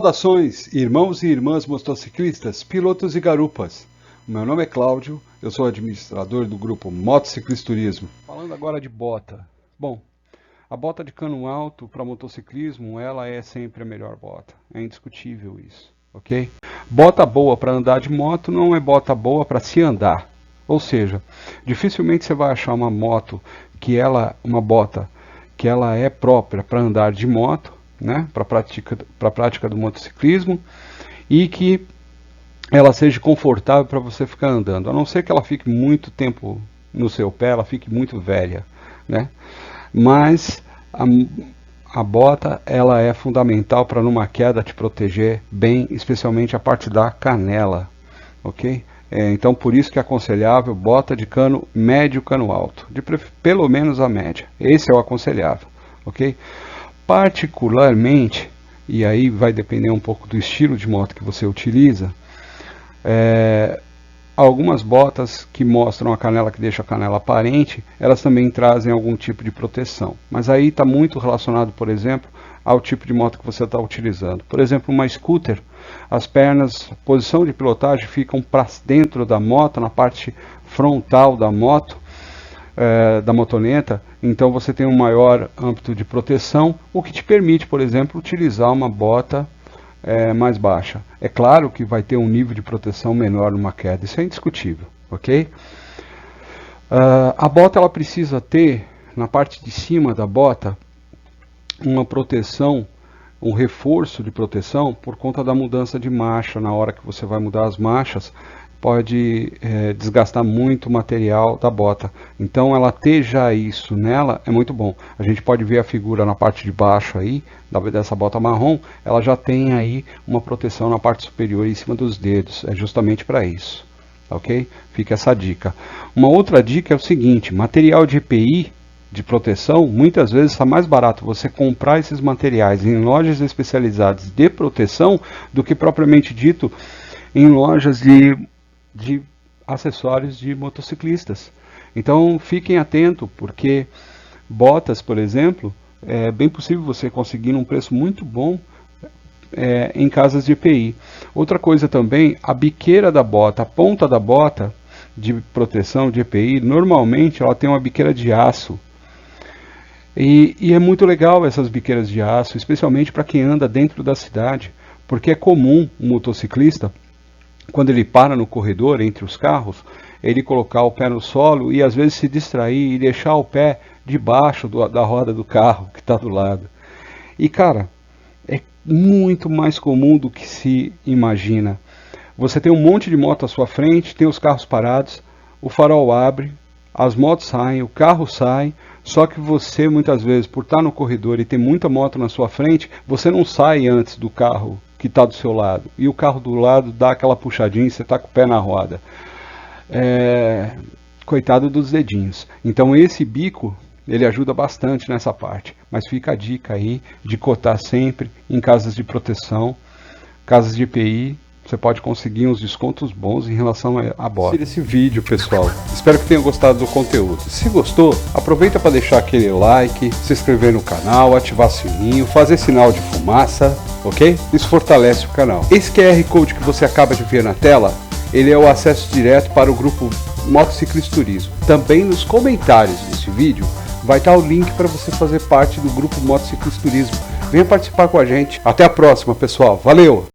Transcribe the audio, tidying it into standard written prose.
Saudações, irmãos e irmãs motociclistas, pilotos e garupas. Meu nome é Cláudio, eu sou administrador do grupo Motociclisturismo. Falando agora de bota. Bom, a bota de cano alto para motociclismo, ela é sempre a melhor bota. É indiscutível isso, ok? Bota boa para andar de moto não é bota boa para se andar. Ou seja, dificilmente você vai achar uma moto uma bota que ela é própria para andar de moto, né, para a prática do motociclismo, e que ela seja confortável para você ficar andando, a não ser que ela fique muito tempo no seu pé, ela fique muito velha, né? Mas a bota ela é fundamental para numa queda te proteger bem, especialmente a parte da canela, ok? Então por isso que é aconselhável bota de cano médio, cano alto, pelo menos a média, esse é o aconselhável, ok? Particularmente, e aí vai depender um pouco do estilo de moto que você utiliza, algumas botas que mostram a canela, que deixam a canela aparente, elas também trazem algum tipo de proteção. Mas aí está muito relacionado, por exemplo, ao tipo de moto que você está utilizando. Por exemplo, uma scooter, as pernas, posição de pilotagem ficam para dentro da moto, na parte frontal da moto, da motoneta, então você tem um maior âmbito de proteção, o que te permite, por exemplo, utilizar uma bota mais baixa. É claro que vai ter um nível de proteção menor numa queda, isso é indiscutível, ok? A bota ela precisa ter, na parte de cima da bota, uma proteção, um reforço de proteção por conta da mudança de marcha. Na hora que você vai mudar as marchas, pode desgastar muito o material da bota. Então ela ter já isso nela é muito bom. A gente pode ver a figura na parte de baixo aí, dessa bota marrom, ela já tem aí uma proteção na parte superior em cima dos dedos. É justamente para isso, ok? Fica essa dica. Uma outra dica é o seguinte: material de EPI, de proteção, muitas vezes está mais barato você comprar esses materiais em lojas especializadas de proteção do que propriamente dito em lojas de acessórios de motociclistas. Então fiquem atentos, porque botas, por exemplo, é bem possível você conseguir num preço muito bom em casas de EPI. Outra coisa também, a biqueira da bota, a ponta da bota de proteção de EPI, normalmente ela tem uma biqueira de aço. E é muito legal essas biqueiras de aço, especialmente para quem anda dentro da cidade, porque é comum um motociclista, quando ele para no corredor entre os carros, ele colocar o pé no solo e às vezes se distrair e deixar o pé debaixo da roda do carro que está do lado. E cara, é muito mais comum do que se imagina. Você tem um monte de moto à sua frente, tem os carros parados, o farol abre, as motos saem, o carro sai, só que você muitas vezes, por estar no corredor e ter muita moto na sua frente, você não sai antes do carro que está do seu lado, e o carro do lado dá aquela puxadinha e você está com o pé na roda. Coitado dos dedinhos. Então esse bico, ele ajuda bastante nessa parte, mas fica a dica aí de cotar sempre em casas de proteção, casas de EPI. Você pode conseguir uns descontos bons em relação à bota. Esse vídeo, pessoal. Espero que tenham gostado do conteúdo. Se gostou, aproveita para deixar aquele like, se inscrever no canal, ativar o sininho, fazer sinal de fumaça, ok? Isso fortalece o canal. Esse QR Code que você acaba de ver na tela, ele é o acesso direto para o grupo Motociclisturismo. Também nos comentários desse vídeo vai estar o link para você fazer parte do grupo Motociclisturismo. Venha participar com a gente. Até a próxima, pessoal. Valeu!